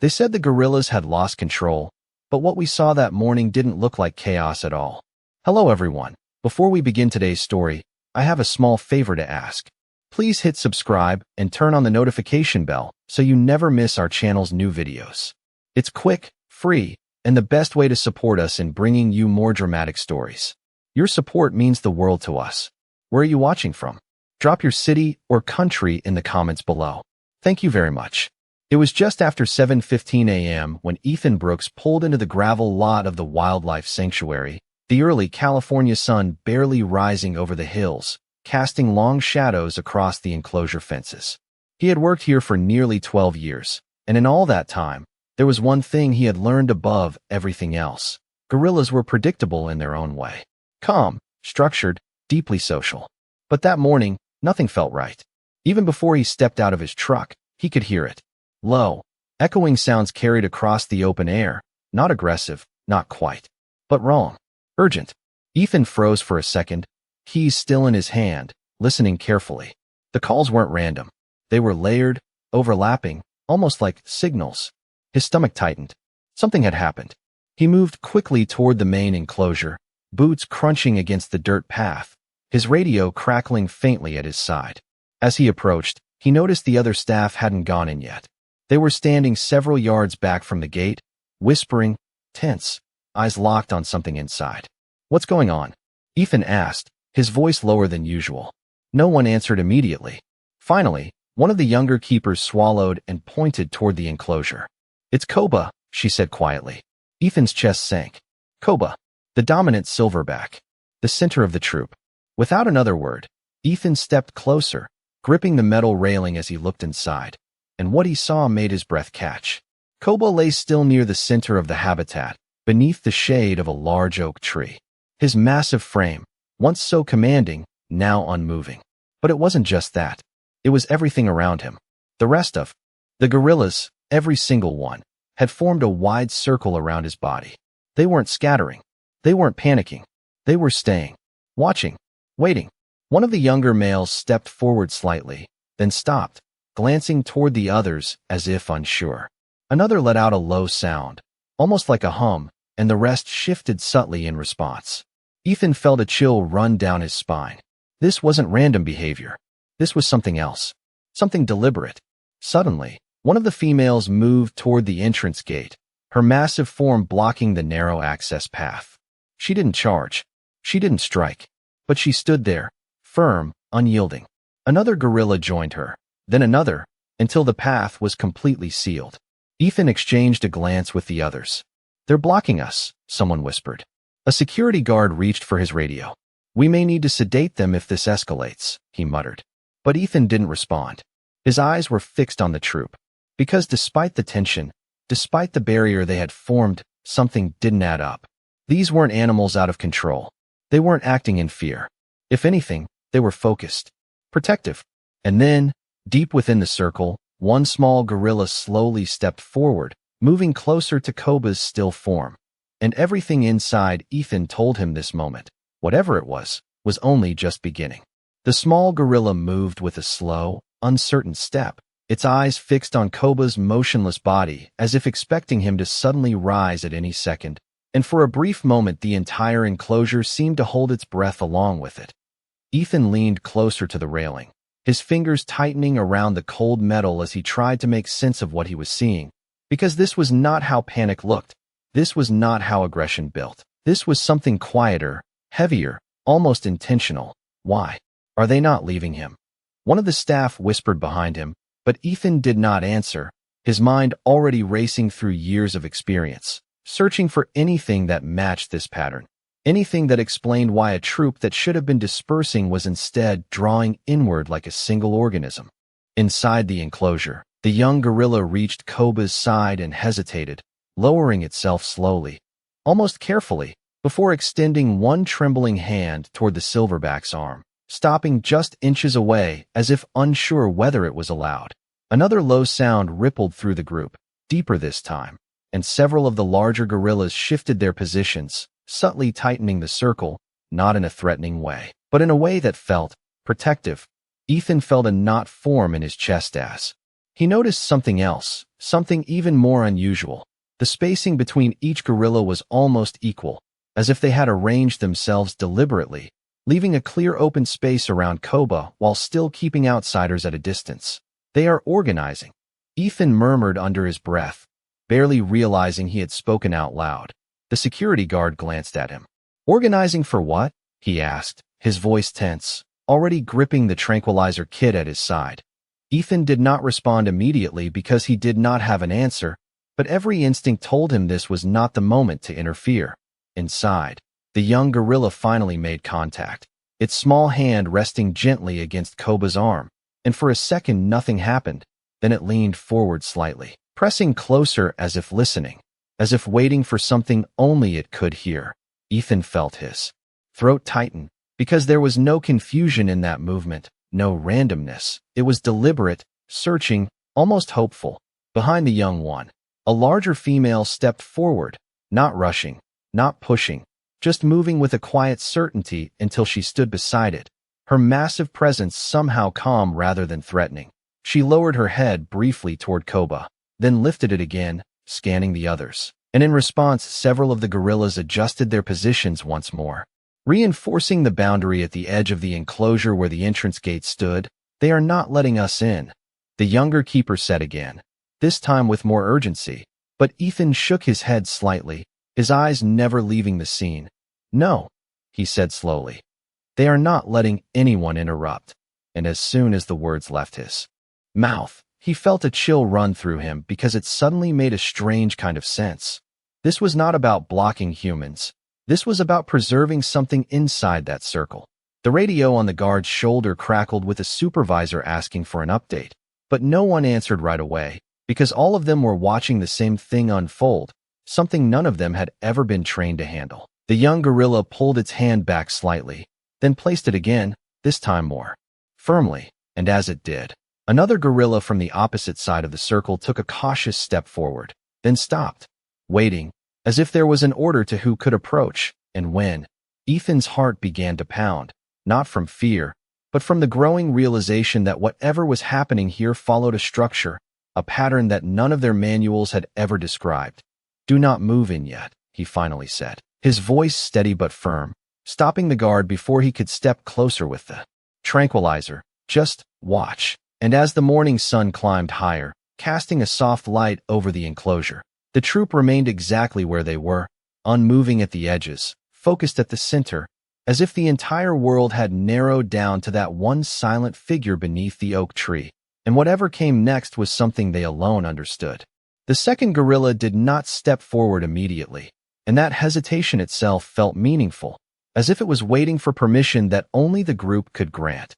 They said the gorillas had lost control, but what we saw that morning didn't look like chaos at all. Hello everyone. Before we begin today's story, I have a small favor to ask. Please hit subscribe and turn on the notification bell so you never miss our channel's new videos. It's quick, free, and the best way to support us in bringing you more dramatic stories. Your support means the world to us. Where are you watching from? Drop your city or country in the comments below. Thank you very much. It was just after 7:15 a.m. when Ethan Brooks pulled into the gravel lot of the wildlife sanctuary, the early California sun barely rising over the hills, casting long shadows across the enclosure fences. He had worked here for nearly 12 years, and in all that time, there was one thing he had learned above everything else. Gorillas were predictable in their own way. Calm, structured, deeply social. But that morning, nothing felt right. Even before he stepped out of his truck, he could hear it. Low, echoing sounds carried across the open air, not aggressive, not quite, but wrong, urgent. Ethan froze for a second, keys still in his hand, listening carefully. The calls weren't random. They were layered, overlapping, almost like signals. His stomach tightened. Something had happened. He moved quickly toward the main enclosure, boots crunching against the dirt path, his radio crackling faintly at his side. As he approached, he noticed the other staff hadn't gone in yet. They were standing several yards back from the gate, whispering, tense, eyes locked on something inside. What's going on? Ethan asked, his voice lower than usual. No one answered immediately. Finally, one of the younger keepers swallowed and pointed toward the enclosure. It's Koba, she said quietly. Ethan's chest sank. Koba, the dominant silverback, the center of the troop. Without another word, Ethan stepped closer, gripping the metal railing as he looked inside. And what he saw made his breath catch. Koba lay still near the center of the habitat, beneath the shade of a large oak tree. His massive frame, once so commanding, now unmoving. But it wasn't just that. It was everything around him. The rest of the gorillas, every single one, had formed a wide circle around his body. They weren't scattering. They weren't panicking. They were staying, watching, waiting. One of the younger males stepped forward slightly, then stopped, glancing toward the others as if unsure. Another let out a low sound, almost like a hum, and the rest shifted subtly in response. Ethan felt a chill run down his spine. This wasn't random behavior. This was something else. Something deliberate. Suddenly, one of the females moved toward the entrance gate, her massive form blocking the narrow access path. She didn't charge. She didn't strike. But she stood there, firm, unyielding. Another gorilla joined her. Then another, until the path was completely sealed. Ethan exchanged a glance with the others. They're blocking us, someone whispered. A security guard reached for his radio. We may need to sedate them if this escalates, he muttered. But Ethan didn't respond. His eyes were fixed on the troop. Because despite the tension, despite the barrier they had formed, something didn't add up. These weren't animals out of control. They weren't acting in fear. If anything, they were focused, protective. And then, deep within the circle, one small gorilla slowly stepped forward, moving closer to Koba's still form. And everything inside Ethan told him this moment, whatever it was only just beginning. The small gorilla moved with a slow, uncertain step, its eyes fixed on Koba's motionless body as if expecting him to suddenly rise at any second. And for a brief moment the entire enclosure seemed to hold its breath along with it. Ethan leaned closer to the railing, his fingers tightening around the cold metal as he tried to make sense of what he was seeing. Because this was not how panic looked. This was not how aggression built. This was something quieter, heavier, almost intentional. Why are they not leaving him? One of the staff whispered behind him, but Ethan did not answer, his mind already racing through years of experience, searching for anything that matched this pattern. Anything that explained why a troop that should have been dispersing was instead drawing inward like a single organism. Inside the enclosure, the young gorilla reached Koba's side and hesitated, lowering itself slowly, almost carefully, before extending one trembling hand toward the silverback's arm, stopping just inches away as if unsure whether it was allowed. Another low sound rippled through the group, deeper this time, and several of the larger gorillas shifted their positions, subtly tightening the circle, not in a threatening way, but in a way that felt protective. Ethan felt a knot form in his chest as He noticed something else, something even more unusual. The spacing between each gorilla was almost equal, as if they had arranged themselves deliberately, leaving a clear open space around Koba while still keeping outsiders at a distance. They are organizing, Ethan murmured under his breath, barely realizing he had spoken out loud. The security guard glanced at him. Organizing for what? He asked, his voice tense, already gripping the tranquilizer kit at his side. Ethan did not respond immediately because he did not have an answer, but every instinct told him this was not the moment to interfere. Inside, the young gorilla finally made contact, its small hand resting gently against Koba's arm, and for a second nothing happened. Then it leaned forward slightly, pressing closer as if listening, as if waiting for something only it could hear. Ethan felt his throat tighten, because there was no confusion in that movement, no randomness. It was deliberate, searching, almost hopeful. Behind the young one, a larger female stepped forward, not rushing, not pushing, just moving with a quiet certainty until she stood beside it, her massive presence somehow calm rather than threatening. She lowered her head briefly toward Koba, then lifted it again, scanning the others. And in response, several of the gorillas adjusted their positions once more, reinforcing the boundary at the edge of the enclosure where the entrance gate stood. They are not letting us in, the younger keeper said again, this time with more urgency. But Ethan shook his head slightly, his eyes never leaving the scene. No, he said slowly. They are not letting anyone interrupt. And as soon as the words left his mouth, he felt a chill run through him because it suddenly made a strange kind of sense. This was not about blocking humans. This was about preserving something inside that circle. The radio on the guard's shoulder crackled with a supervisor asking for an update, but no one answered right away, because all of them were watching the same thing unfold, something none of them had ever been trained to handle. The young gorilla pulled its hand back slightly, then placed it again, this time more firmly, and as it did, another gorilla from the opposite side of the circle took a cautious step forward, then stopped, waiting, as if there was an order to who could approach and when. Ethan's heart began to pound, not from fear, but from the growing realization that whatever was happening here followed a structure, a pattern that none of their manuals had ever described. Do not move in yet, he finally said, his voice steady but firm, stopping the guard before he could step closer with the tranquilizer. Just watch. And as the morning sun climbed higher, casting a soft light over the enclosure, the troop remained exactly where they were, unmoving at the edges, focused at the center, as if the entire world had narrowed down to that one silent figure beneath the oak tree, and whatever came next was something they alone understood. The second gorilla did not step forward immediately, and that hesitation itself felt meaningful, as if it was waiting for permission that only the group could grant.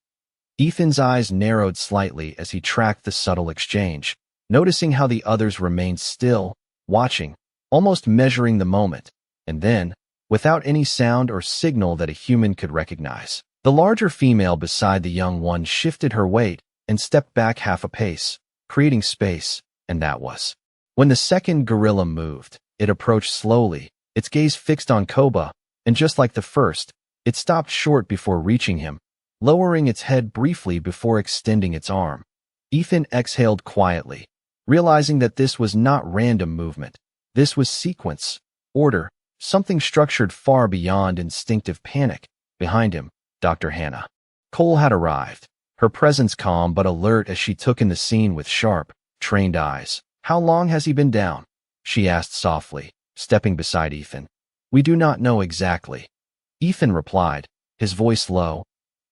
Ethan's eyes narrowed slightly as he tracked the subtle exchange, noticing how the others remained still, watching, almost measuring the moment, and then, without any sound or signal that a human could recognize, the larger female beside the young one shifted her weight and stepped back half a pace, creating space, and that was when the second gorilla moved. It approached slowly, its gaze fixed on Koba, and just like the first, it stopped short before reaching him, lowering its head briefly before extending its arm. Ethan exhaled quietly, realizing that this was not random movement. This was sequence, order, something structured far beyond instinctive panic. Behind him, Dr. Hannah Cole had arrived, her presence calm but alert as she took in the scene with sharp, trained eyes. How long has he been down? She asked softly, stepping beside Ethan. We do not know exactly, Ethan replied, his voice low.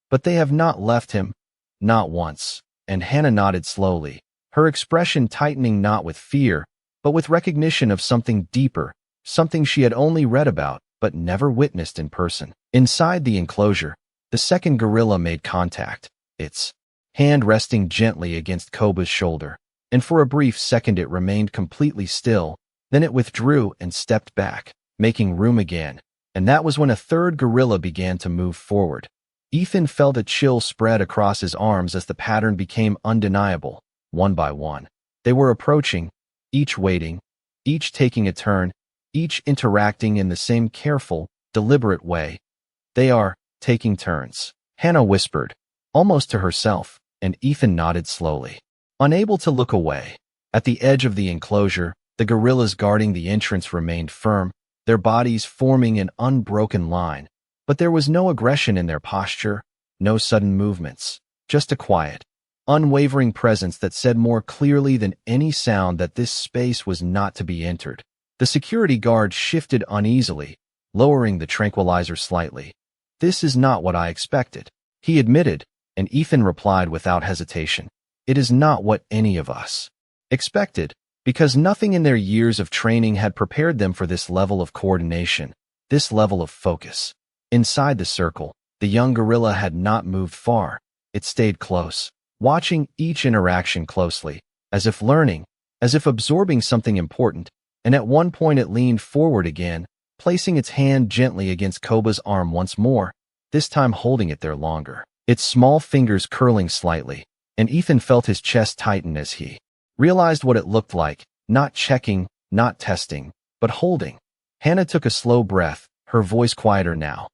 But they have not left him, not once. And Hannah nodded slowly, her expression tightening not with fear, but with recognition of something deeper, something she had only read about, but never witnessed in person. Inside the enclosure, the second gorilla made contact, its hand resting gently against Koba's shoulder, and for a brief second it remained completely still, then it withdrew and stepped back, making room again, and that was when a third gorilla began to move forward. Ethan felt a chill spread across his arms as the pattern became undeniable. One by one, they were approaching, each waiting, each taking a turn, each interacting in the same careful, deliberate way. They are taking turns, Hannah whispered, almost to herself, and Ethan nodded slowly. unable to look away. At the edge of the enclosure, the gorillas guarding the entrance remained firm, their bodies forming an unbroken line. But there was no aggression in their posture, no sudden movements, just a quiet, unwavering presence that said more clearly than any sound that this space was not to be entered. The security guard shifted uneasily, lowering the tranquilizer slightly. "This is not what I expected," he admitted, and Ethan replied without hesitation. "It is not what any of us expected," because nothing in their years of training had prepared them for this level of coordination, this level of focus. Inside the circle, the young gorilla had not moved far. It stayed close, watching each interaction closely, as if learning, as if absorbing something important, and at one point it leaned forward again, placing its hand gently against Koba's arm once more, this time holding it there longer, its small fingers curling slightly, and Ethan felt his chest tighten as he realized what it looked like, not checking, not testing, but holding. Hannah took a slow breath, her voice quieter now.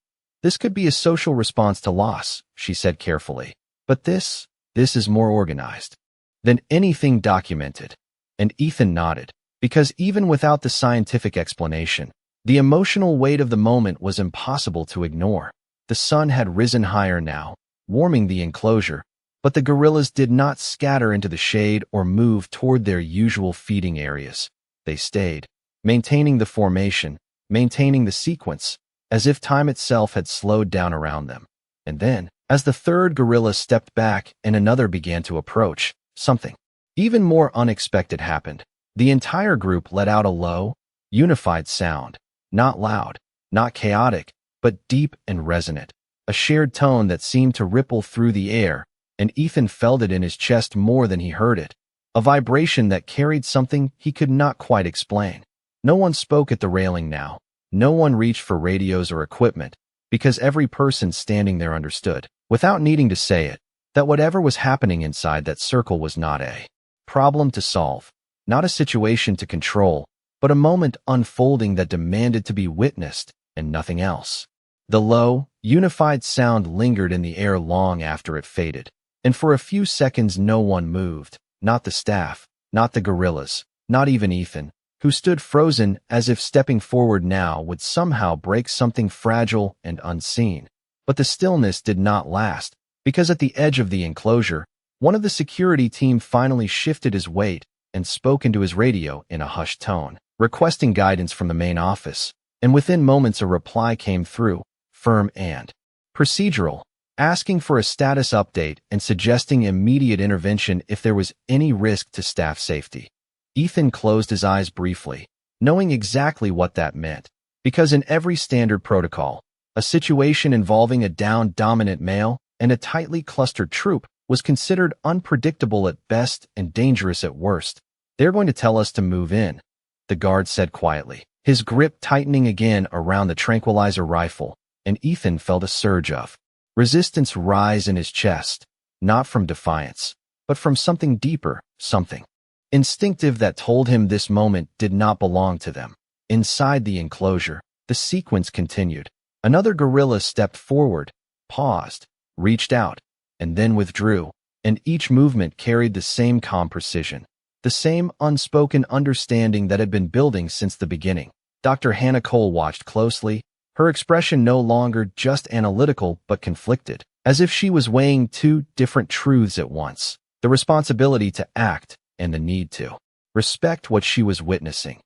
"This could be a social response to loss," she said carefully. "But this is more organized than anything documented." And Ethan nodded, because even without the scientific explanation, the emotional weight of the moment was impossible to ignore. The sun had risen higher now, warming the enclosure, but the gorillas did not scatter into the shade or move toward their usual feeding areas. They stayed, maintaining the formation, maintaining the sequence, as if time itself had slowed down around them. And then, as the third gorilla stepped back and another began to approach, something even more unexpected happened. The entire group let out a low, unified sound, not loud, not chaotic, but deep and resonant, a shared tone that seemed to ripple through the air, and Ethan felt it in his chest more than he heard it, a vibration that carried something he could not quite explain. No one spoke at the railing now. No one reached for radios or equipment, because every person standing there understood, without needing to say it, that whatever was happening inside that circle was not a problem to solve, not a situation to control, but a moment unfolding that demanded to be witnessed and nothing else. The low, unified sound lingered in the air long after it faded, and for a few seconds no one moved, not the staff, not the gorillas, not even Ethan, who stood frozen as if stepping forward now would somehow break something fragile and unseen. But the stillness did not last, because at the edge of the enclosure, one of the security team finally shifted his weight and spoke into his radio in a hushed tone, requesting guidance from the main office, and within moments a reply came through, firm and procedural, asking for a status update and suggesting immediate intervention if there was any risk to staff safety. Ethan closed his eyes briefly, knowing exactly what that meant, because in every standard protocol, a situation involving a dominant male and a tightly clustered troop was considered unpredictable at best and dangerous at worst. "They're going to tell us to move in," the guard said quietly, his grip tightening again around the tranquilizer rifle, and Ethan felt a surge of resistance rise in his chest, not from defiance, but from something deeper, something instinctive that told him this moment did not belong to them. Inside the enclosure, the sequence continued. Another gorilla stepped forward, paused, reached out, and then withdrew, and each movement carried the same calm precision, the same unspoken understanding that had been building since the beginning. Dr. Hannah Cole watched closely, her expression no longer just analytical but conflicted, as if she was weighing two different truths at once, the responsibility to act and the need to respect what she was witnessing.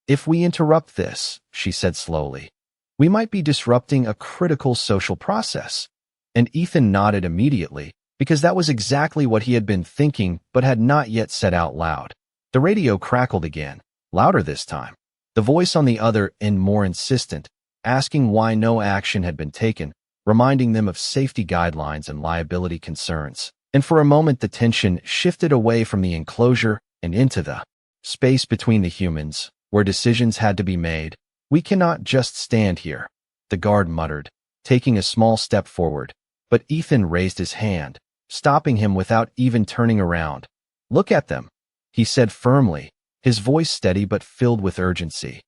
"If we interrupt this," she said slowly, "we might be disrupting a critical social process." And Ethan nodded immediately, because that was exactly what he had been thinking but had not yet said out loud. The radio crackled again, louder this time, the voice on the other end more insistent, asking why no action had been taken, reminding them of safety guidelines and liability concerns. And for a moment the tension shifted away from the enclosure and into the space between the humans, where decisions had to be made. "We cannot just stand here," the guard muttered, taking a small step forward, but Ethan raised his hand, stopping him without even turning around. "Look at them," he said firmly, his voice steady but filled with urgency.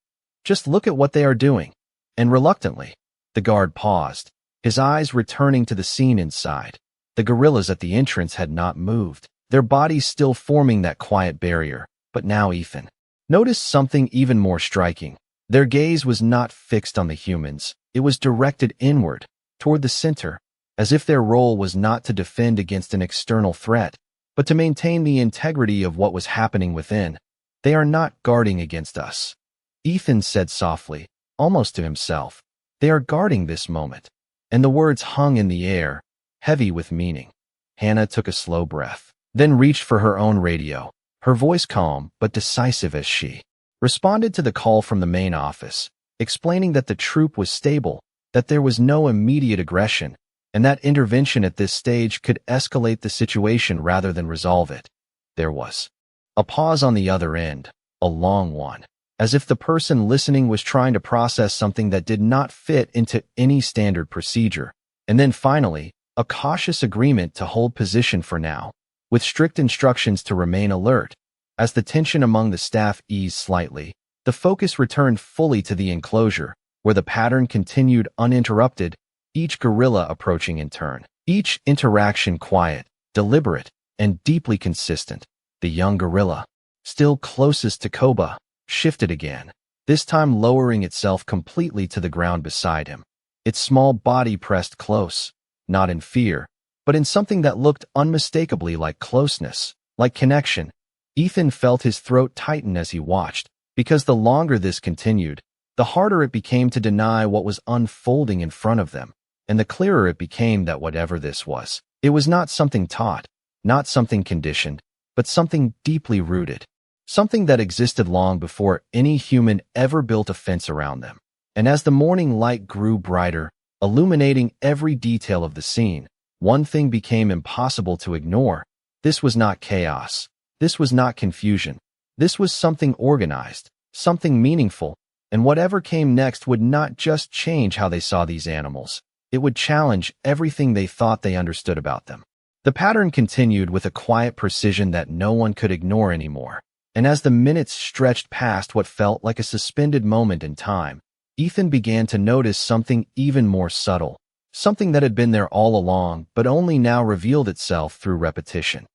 "Just look at what they are doing." And reluctantly, the guard paused, his eyes returning to the scene inside. The gorillas at the entrance had not moved. their bodies still forming that quiet barrier. But now Ethan noticed something even more striking. Their gaze was not fixed on the humans. It was directed inward, toward the center, as if their role was not to defend against an external threat, but to maintain the integrity of what was happening within. They are not guarding against us, Ethan said softly, almost to himself. They are guarding this moment. And the words hung in the air, heavy with meaning. Hannah took a slow breath, then reached for her own radio, her voice calm but decisive as she responded to the call from the main office, explaining that the troop was stable, that there was no immediate aggression, and that intervention at this stage could escalate the situation rather than resolve it. There was a pause on the other end, a long one, as if the person listening was trying to process something that did not fit into any standard procedure. And then finally, a cautious agreement to hold position for now, with strict instructions to remain alert. As the tension among the staff eased slightly, the focus returned fully to the enclosure, where the pattern continued uninterrupted, each gorilla approaching in turn, each interaction quiet, deliberate, and deeply consistent. The young gorilla, still closest to Koba, shifted again, this time lowering itself completely to the ground beside him. Its small body pressed close, not in fear, but in something that looked unmistakably like closeness, like connection. Ethan felt his throat tighten as he watched, because the longer this continued, the harder it became to deny what was unfolding in front of them, and the clearer it became that whatever this was, it was not something taught, not something conditioned, but something deeply rooted, something that existed long before any human ever built a fence around them. And as the morning light grew brighter, illuminating every detail of the scene, one thing became impossible to ignore. This was not chaos. This was not confusion. This was something organized, something meaningful, and whatever came next would not just change how they saw these animals. It would challenge everything they thought they understood about them. The pattern continued with a quiet precision that no one could ignore anymore. And as the minutes stretched past what felt like a suspended moment in time, Ethan began to notice something even more subtle, something that had been there all along but only now revealed itself through repetition.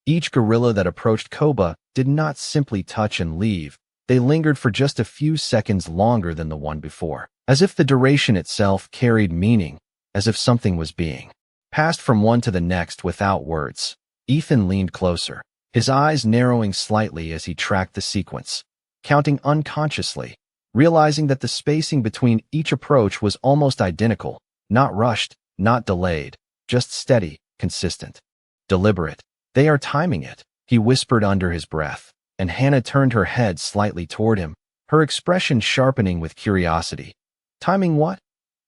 Each gorilla that approached Koba did not simply touch and leave. They lingered for just a few seconds longer than the one before, as if the duration itself carried meaning, as if something was being passed from one to the next without words. Ethan leaned closer, his eyes narrowing slightly as he tracked the sequence, counting unconsciously, realizing that the spacing between each approach was almost identical, not rushed, not delayed, just steady, consistent, deliberate. They are timing it, he whispered under his breath, and Hannah turned her head slightly toward him, her expression sharpening with curiosity. Timing what?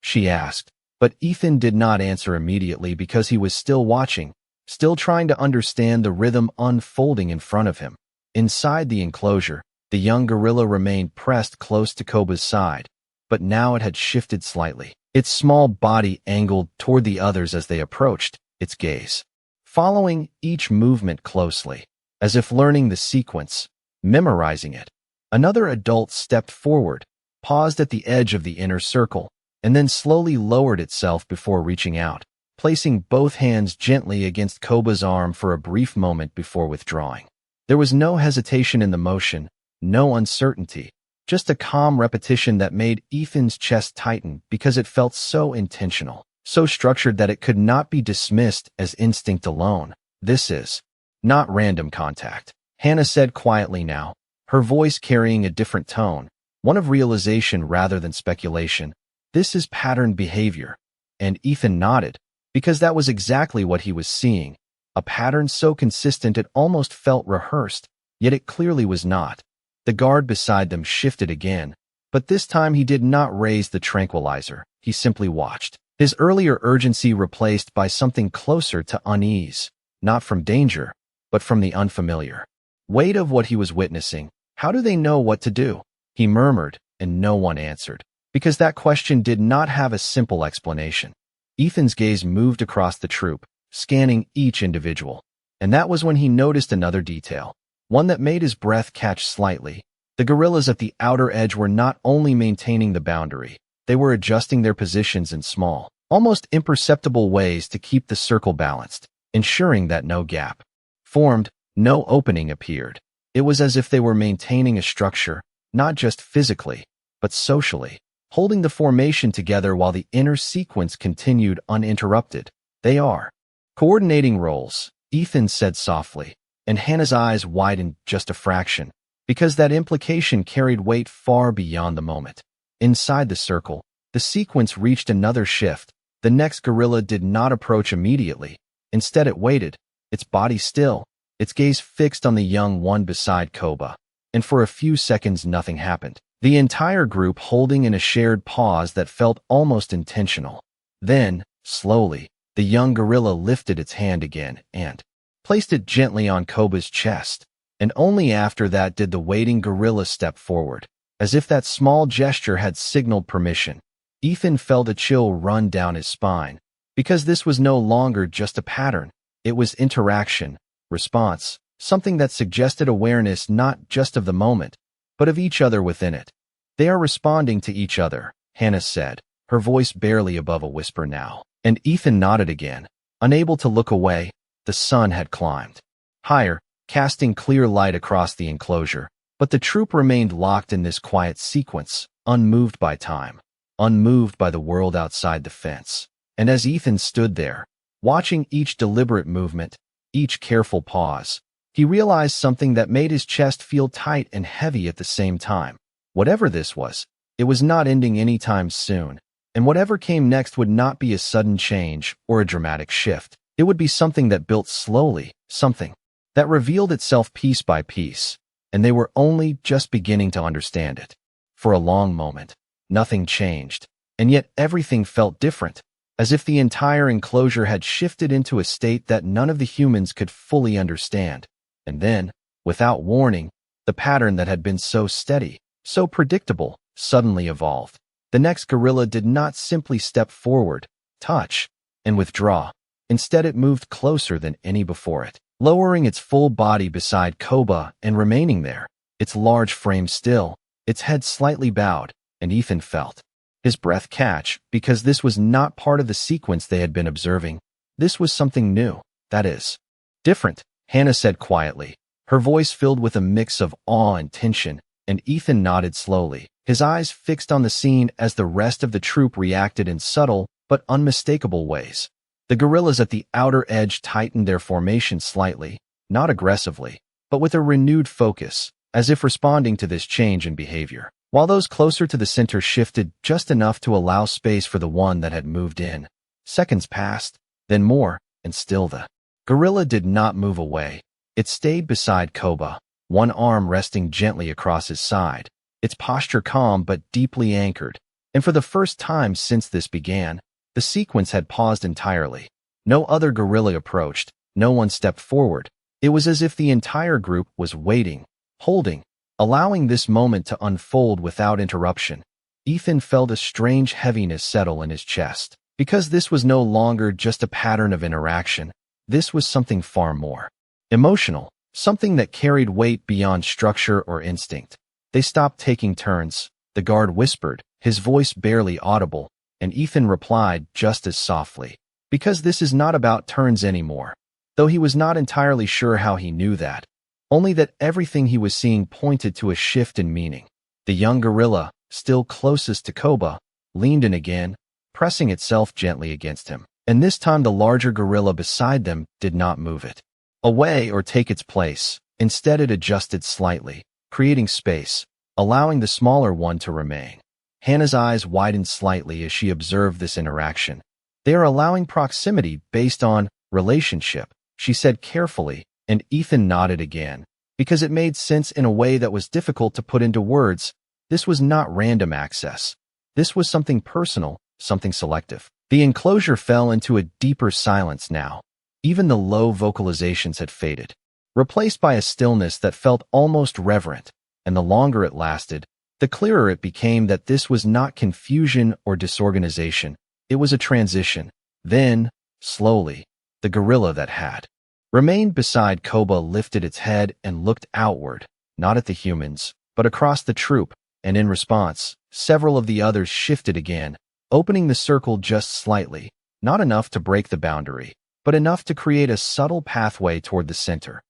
She asked, but Ethan did not answer immediately because he was still watching, still trying to understand the rhythm unfolding in front of him. Inside the enclosure, the young gorilla remained pressed close to Koba's side, but now it had shifted slightly, its small body angled toward the others as they approached, its gaze following each movement closely, as if learning the sequence, memorizing it. Another adult stepped forward, paused at the edge of the inner circle, and then slowly lowered itself before reaching out, placing both hands gently against Koba's arm for a brief moment before withdrawing. There was no hesitation in the motion, no uncertainty, just a calm repetition that made Ethan's chest tighten because it felt so intentional, so structured that it could not be dismissed as instinct alone. This is not random contact, Hannah said quietly now, her voice carrying a different tone, one of realization rather than speculation. This is patterned behavior. And Ethan nodded, because that was exactly what he was seeing, a pattern so consistent it almost felt rehearsed, yet it clearly was not. The guard beside them shifted again, but this time he did not raise the tranquilizer, he simply watched, his earlier urgency replaced by something closer to unease, not from danger, but from the unfamiliar weight of what he was witnessing. How do they know what to do? He murmured, and no one answered, because that question did not have a simple explanation. Ethan's gaze moved across the troop, scanning each individual, and that was when he noticed another detail, one that made his breath catch slightly. The gorillas at the outer edge were not only maintaining the boundary, they were adjusting their positions in small, almost imperceptible ways to keep the circle balanced, ensuring that no gap formed, no opening appeared. It was as if they were maintaining a structure, not just physically, but socially, holding the formation together while the inner sequence continued uninterrupted. They are coordinating roles, Ethan said softly, and Hannah's eyes widened just a fraction, because that implication carried weight far beyond the moment. Inside the circle, the sequence reached another shift. The next gorilla did not approach immediately. Instead it waited, its body still, its gaze fixed on the young one beside Koba. And for a few seconds nothing happened, the entire group holding in a shared pause that felt almost intentional. Then, slowly, the young gorilla lifted its hand again and placed it gently on Koba's chest. And only after that did the waiting gorilla step forward, as if that small gesture had signaled permission. Ethan felt a chill run down his spine, because this was no longer just a pattern. It was interaction, response, something that suggested awareness not just of the moment, but of each other within it. They are responding to each other, Hannah said, her voice barely above a whisper now. And Ethan nodded again, unable to look away. The sun had climbed higher, casting clear light across the enclosure, but the troop remained locked in this quiet sequence, unmoved by time, unmoved by the world outside the fence. And as Ethan stood there, watching each deliberate movement, each careful pause, he realized something that made his chest feel tight and heavy at the same time. Whatever this was, it was not ending anytime soon, and whatever came next would not be a sudden change or a dramatic shift. It would be something that built slowly, something that revealed itself piece by piece, and they were only just beginning to understand it. For a long moment, nothing changed, and yet everything felt different, as if the entire enclosure had shifted into a state that none of the humans could fully understand. And then, without warning, the pattern that had been so steady, so predictable, suddenly evolved. The next gorilla did not simply step forward, touch, and withdraw. Instead, it moved closer than any before it, lowering its full body beside Koba and remaining there, its large frame still, its head slightly bowed, and Ethan felt his breath catch, because this was not part of the sequence they had been observing. This was something new, that is, different, Hannah said quietly, her voice filled with a mix of awe and tension, and Ethan nodded slowly, his eyes fixed on the scene as the rest of the troop reacted in subtle but unmistakable ways. The gorillas at the outer edge tightened their formation slightly, not aggressively, but with a renewed focus, as if responding to this change in behavior, while those closer to the center shifted just enough to allow space for the one that had moved in. Seconds passed, then more, and still the gorilla did not move away. It stayed beside Koba, one arm resting gently across his side, its posture calm but deeply anchored. And for the first time since this began, the sequence had paused entirely. No other gorilla approached, no one stepped forward. It was as if the entire group was waiting, holding, allowing this moment to unfold without interruption. Ethan felt a strange heaviness settle in his chest, because this was no longer just a pattern of interaction. This was something far more emotional, something that carried weight beyond structure or instinct. They stopped taking turns. The guard whispered, his voice barely audible, and Ethan replied just as softly, because this is not about turns anymore. Though he was not entirely sure how he knew that, only that everything he was seeing pointed to a shift in meaning. The young gorilla, still closest to Koba, leaned in again, pressing itself gently against him. And this time the larger gorilla beside them did not move it away or take its place. Instead it adjusted slightly, creating space, allowing the smaller one to remain. Hannah's eyes widened slightly as she observed this interaction. They are allowing proximity based on relationship, she said carefully, and Ethan nodded again, because it made sense in a way that was difficult to put into words. This was not random access. This was something personal, something selective. The enclosure fell into a deeper silence now. Even the low vocalizations had faded, replaced by a stillness that felt almost reverent, and the longer it lasted, the clearer it became that this was not confusion or disorganization. It was a transition. Then, slowly, the gorilla that had remained beside Koba lifted its head and looked outward, not at the humans, but across the troop, and in response, several of the others shifted again, opening the circle just slightly, not enough to break the boundary. but enough to create a subtle pathway toward the center.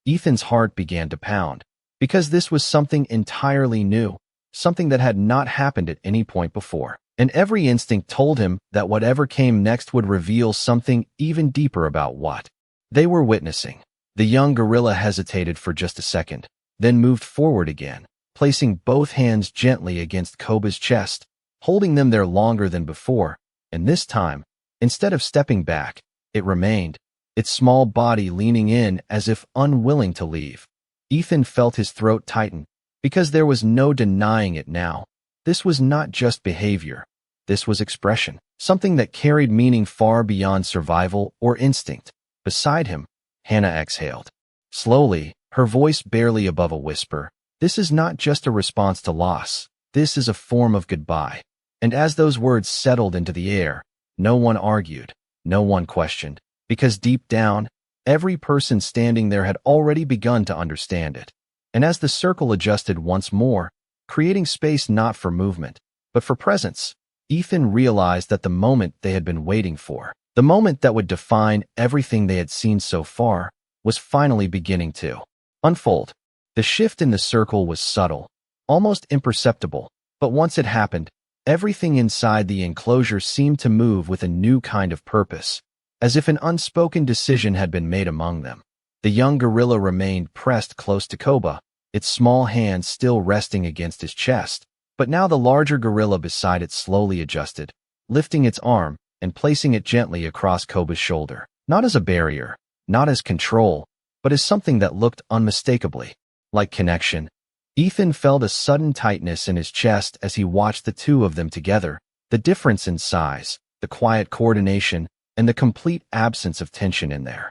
Ethan's heart began to pound, because this was something entirely new, something that had not happened at any point before. And every instinct told him that whatever came next would reveal something even deeper about what they were witnessing. The young gorilla hesitated for just a second, then moved forward again, placing both hands gently against Koba's chest, holding them there longer than before, and this time, instead of stepping back, it remained, its small body leaning in as if unwilling to leave. Ethan felt his throat tighten, because there was no denying it now. This was not just behavior. This was expression, something that carried meaning far beyond survival or instinct. Beside him, Hannah exhaled. Slowly, her voice barely above a whisper. This is not just a response to loss. This is a form of goodbye. And as those words settled into the air, no one argued, no one questioned, because deep down, every person standing there had already begun to understand it. And as the circle adjusted once more, creating space not for movement, but for presence, Ethan realized that the moment they had been waiting for, the moment that would define everything they had seen so far, was finally beginning to unfold. The shift in the circle was subtle, almost imperceptible, but once it happened, everything inside the enclosure seemed to move with a new kind of purpose, as if an unspoken decision had been made among them. The young gorilla remained pressed close to Koba, its small hand still resting against his chest, but now the larger gorilla beside it slowly adjusted, lifting its arm and placing it gently across Koba's shoulder, not as a barrier, not as control, but as something that looked unmistakably like connection. Ethan felt a sudden tightness in his chest as he watched the two of them together, the difference in size, the quiet coordination, and the complete absence of tension in their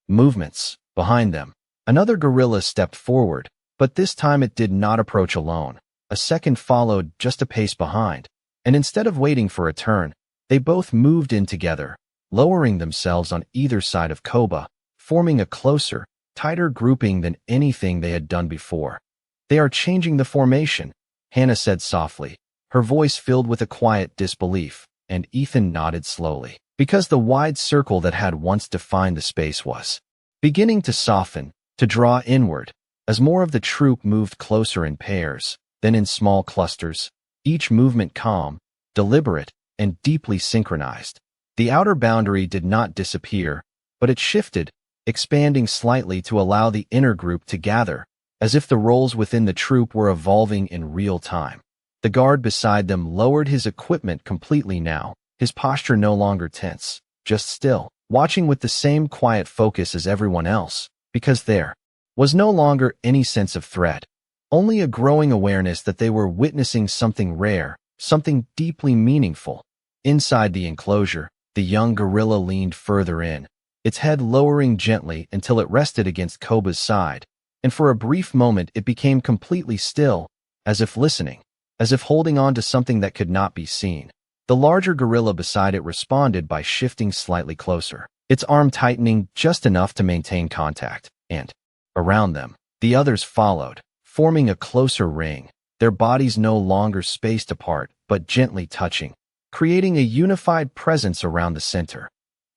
movements. Behind them, another gorilla stepped forward, but this time it did not approach alone. A second followed just a pace behind, and instead of waiting for a turn, they both moved in together, lowering themselves on either side of Koba, forming a closer, tighter grouping than anything they had done before. They are changing the formation, Hannah said softly, her voice filled with a quiet disbelief, and Ethan nodded slowly, because the wide circle that had once defined the space was beginning to soften, to draw inward, as more of the troop moved closer in pairs, then in small clusters, each movement calm, deliberate, and deeply synchronized. The outer boundary did not disappear, but it shifted, expanding slightly to allow the inner group to gather, as if the roles within the troop were evolving in real time. The guard beside them lowered his equipment completely now, his posture no longer tense, just still, watching with the same quiet focus as everyone else, because there was no longer any sense of threat, only a growing awareness that they were witnessing something rare, something deeply meaningful. Inside the enclosure, the young gorilla leaned further in, its head lowering gently until it rested against Koba's side, and for a brief moment it became completely still, as if listening, as if holding on to something that could not be seen. The larger gorilla beside it responded by shifting slightly closer, its arm tightening just enough to maintain contact, and around them, the others followed, forming a closer ring, their bodies no longer spaced apart, but gently touching, creating a unified presence around the center.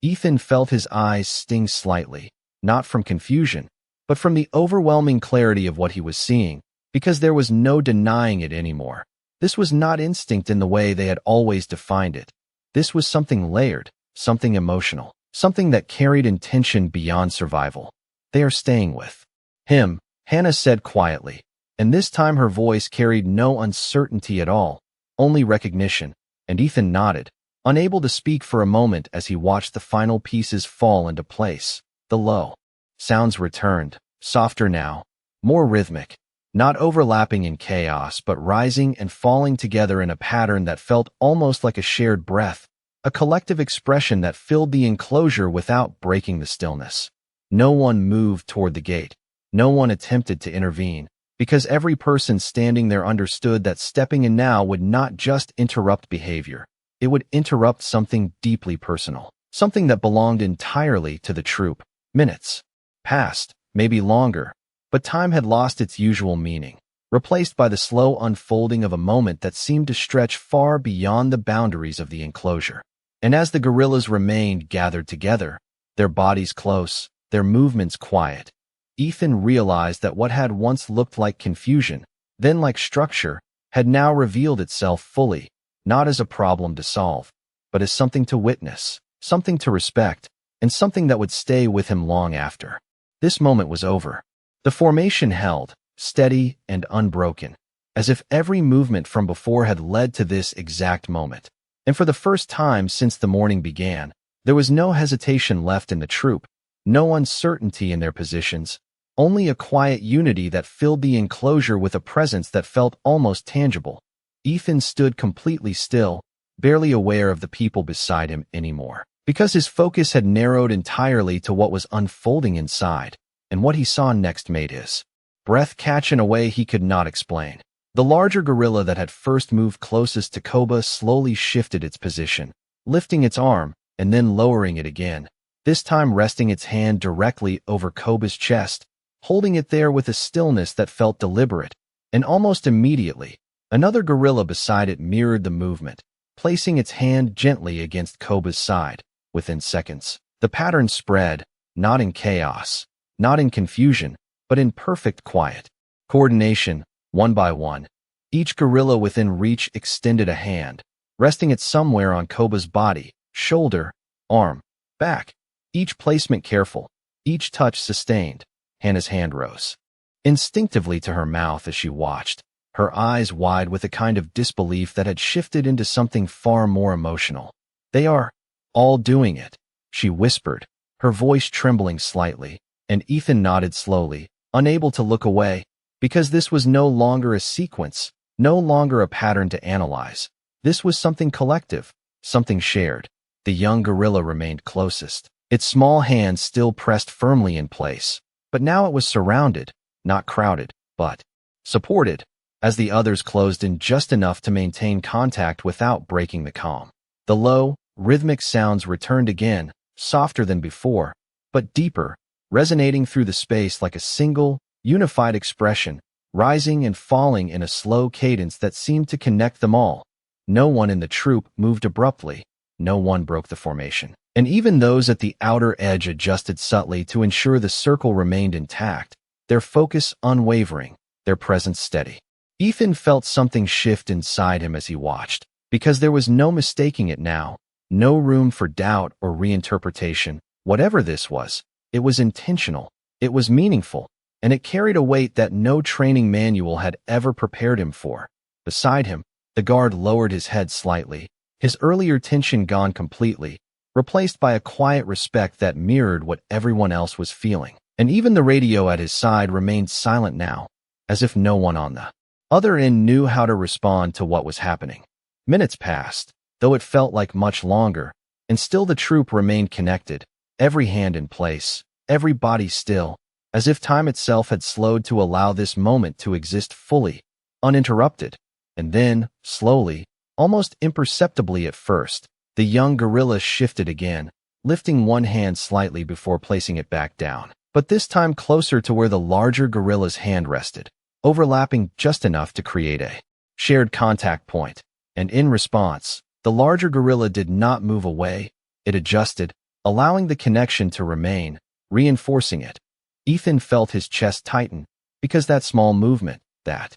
Ethan felt his eyes sting slightly, not from confusion, but from the overwhelming clarity of what he was seeing, because there was no denying it anymore. This was not instinct in the way they had always defined it. This was something layered, something emotional, something that carried intention beyond survival. They are staying with him, Hannah said quietly, and this time her voice carried no uncertainty at all, only recognition, and Ethan nodded, unable to speak for a moment as he watched the final pieces fall into place. The low sounds returned, softer now, more rhythmic, not overlapping in chaos but rising and falling together in a pattern that felt almost like a shared breath, a collective expression that filled the enclosure without breaking the stillness. No one moved toward the gate. No one attempted to intervene, because every person standing there understood that stepping in now would not just interrupt behavior. It would interrupt something deeply personal, something that belonged entirely to the troop. Minutes passed, maybe longer, but time had lost its usual meaning, replaced by the slow unfolding of a moment that seemed to stretch far beyond the boundaries of the enclosure. And as the gorillas remained gathered together, their bodies close, their movements quiet. Ethan realized that what had once looked like confusion, then like structure, had now revealed itself fully, not as a problem to solve, but as something to witness, something to respect, and something that would stay with him long after. This moment was over. The formation held, steady and unbroken, as if every movement from before had led to this exact moment. And for the first time since the morning began, there was no hesitation left in the troop, no uncertainty in their positions, only a quiet unity that filled the enclosure with a presence that felt almost tangible. Ethan stood completely still, barely aware of the people beside him anymore, because his focus had narrowed entirely to what was unfolding inside, and what he saw next made his breath catch in a way he could not explain. The larger gorilla that had first moved closest to Koba slowly shifted its position, lifting its arm and then lowering it again, this time resting its hand directly over Koba's chest, holding it there with a stillness that felt deliberate, and almost immediately, another gorilla beside it mirrored the movement, placing its hand gently against Koba's side. Within seconds, the pattern spread, not in chaos, not in confusion, but in perfect quiet. Coordination, one by one. Each gorilla within reach extended a hand, resting it somewhere on Koba's body, shoulder, arm, back. Each placement careful, each touch sustained. Hannah's hand rose instinctively to her mouth as she watched, her eyes wide with a kind of disbelief that had shifted into something far more emotional. "They are all doing it," she whispered, her voice trembling slightly, and Ethan nodded slowly, unable to look away, because this was no longer a sequence, no longer a pattern to analyze. This was something collective, something shared. The young gorilla remained closest, its small hand still pressed firmly in place, but now it was surrounded, not crowded, but supported, as the others closed in just enough to maintain contact without breaking the calm. The low, rhythmic sounds returned again, softer than before, but deeper, resonating through the space like a single, unified expression, rising and falling in a slow cadence that seemed to connect them all. No one in the troop moved abruptly, no one broke the formation, and even those at the outer edge adjusted subtly to ensure the circle remained intact, their focus unwavering, their presence steady. Ethan felt something shift inside him as he watched, because there was no mistaking it now, no room for doubt or reinterpretation. Whatever this was, it was intentional, it was meaningful, and it carried a weight that no training manual had ever prepared him for. Beside him, the guard lowered his head slightly, his earlier tension gone completely, replaced by a quiet respect that mirrored what everyone else was feeling. And even the radio at his side remained silent now, as if no one on the other end knew how to respond to what was happening. Minutes passed, though it felt like much longer, and still the troop remained connected, every hand in place, every body still, as if time itself had slowed to allow this moment to exist fully, uninterrupted. And then, slowly, almost imperceptibly at first, the young gorilla shifted again, lifting one hand slightly before placing it back down, but this time closer to where the larger gorilla's hand rested, overlapping just enough to create a shared contact point. And in response, the larger gorilla did not move away, it adjusted, allowing the connection to remain, reinforcing it. Ethan felt his chest tighten, because that small movement, that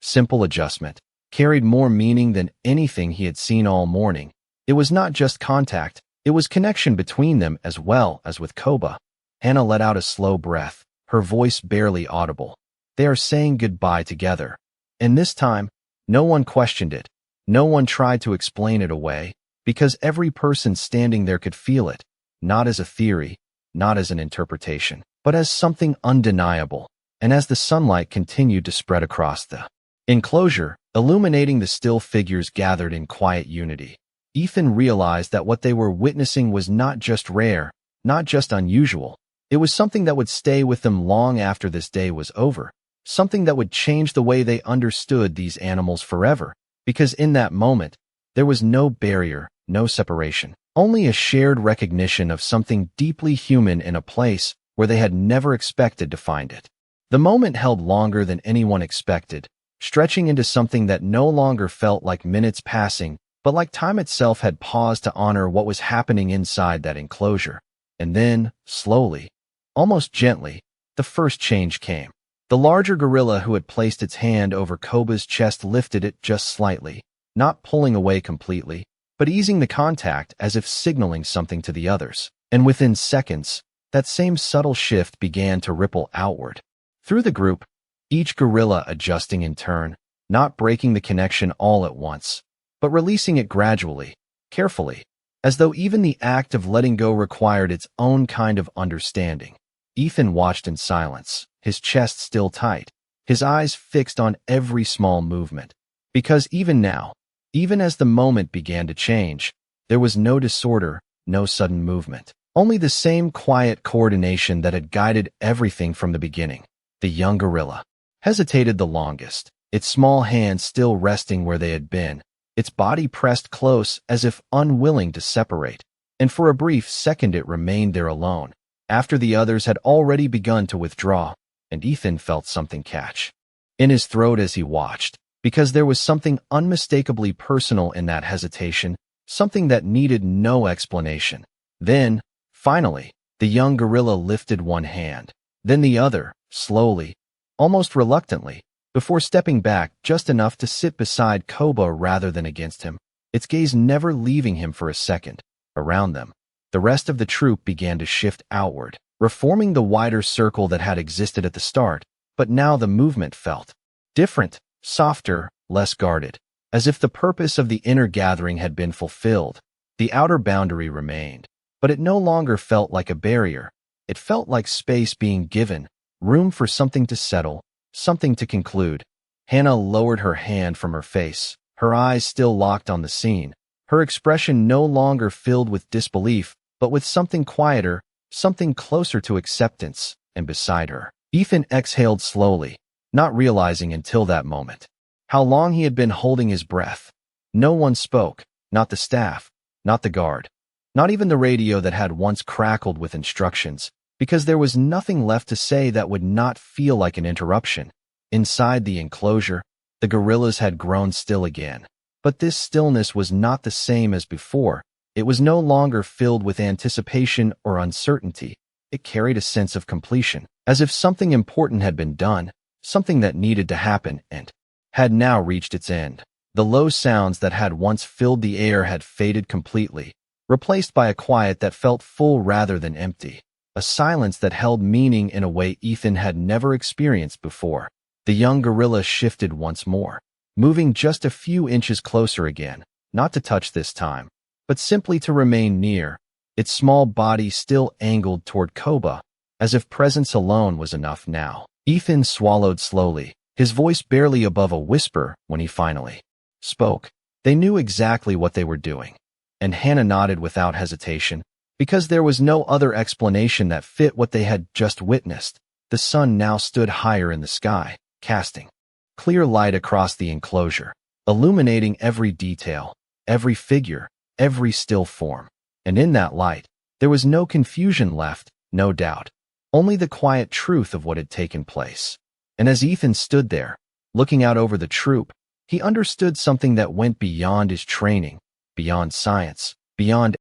simple adjustment, carried more meaning than anything he had seen all morning. It was not just contact, it was connection between them as well as with Koba. Hannah let out a slow breath, her voice barely audible. They are saying goodbye together. And this time, no one questioned it. No one tried to explain it away, because every person standing there could feel it, not as a theory, not as an interpretation, but as something undeniable. And as the sunlight continued to spread across the enclosure, illuminating the still figures gathered in quiet unity, Ethan realized that what they were witnessing was not just rare, not just unusual. It was something that would stay with them long after this day was over, something that would change the way they understood these animals forever. Because in that moment, there was no barrier, no separation, only a shared recognition of something deeply human in a place where they had never expected to find it. The moment held longer than anyone expected, stretching into something that no longer felt like minutes passing, but like time itself had paused to honor what was happening inside that enclosure. And then, slowly, almost gently, the first change came. The larger gorilla who had placed its hand over Koba's chest lifted it just slightly, not pulling away completely, but easing the contact as if signaling something to the others. And within seconds, that same subtle shift began to ripple outward. Through the group, each gorilla adjusting in turn, not breaking the connection all at once, but releasing it gradually, carefully, as though even the act of letting go required its own kind of understanding. Ethan watched in silence, his chest still tight, his eyes fixed on every small movement. Because even now, even as the moment began to change, there was no disorder, no sudden movement. Only the same quiet coordination that had guided everything from the beginning. The young gorilla hesitated the longest, its small hands still resting where they had been, its body pressed close as if unwilling to separate. And for a brief second it remained there alone, after the others had already begun to withdraw, and Ethan felt something catch in his throat as he watched, because there was something unmistakably personal in that hesitation, something that needed no explanation. Then, finally, the young gorilla lifted one hand, then the other, slowly, almost reluctantly, before stepping back just enough to sit beside Koba rather than against him, its gaze never leaving him for a second. Around them, the rest of the troop began to shift outward, reforming the wider circle that had existed at the start, but now the movement felt different, softer, less guarded, as if the purpose of the inner gathering had been fulfilled. The outer boundary remained, but it no longer felt like a barrier. It felt like space being given, room for something to settle, something to conclude. Hannah lowered her hand from her face, her eyes still locked on the scene, her expression no longer filled with disbelief, but with something quieter, something closer to acceptance. And beside her, Ethan exhaled slowly, not realizing until that moment how long he had been holding his breath. No one spoke, not the staff, not the guard, not even the radio that had once crackled with instructions, because there was nothing left to say that would not feel like an interruption. Inside the enclosure, the gorillas had grown still again. But this stillness was not the same as before. It was no longer filled with anticipation or uncertainty. It carried a sense of completion, as if something important had been done, something that needed to happen and had now reached its end. The low sounds that had once filled the air had faded completely, replaced by a quiet that felt full rather than empty, a silence that held meaning in a way Ethan had never experienced before. The young gorilla shifted once more, moving just a few inches closer again, not to touch this time, but simply to remain near, its small body still angled toward Koba, as if presence alone was enough now. Ethan swallowed slowly, his voice barely above a whisper when he finally spoke. They knew exactly what they were doing, and Hannah nodded without hesitation, because there was no other explanation that fit what they had just witnessed. The sun now stood higher in the sky, casting clear light across the enclosure, illuminating every detail, every figure, every still form. And in that light, there was no confusion left, no doubt, only the quiet truth of what had taken place. And as Ethan stood there, looking out over the troop, he understood something that went beyond his training, beyond science, beyond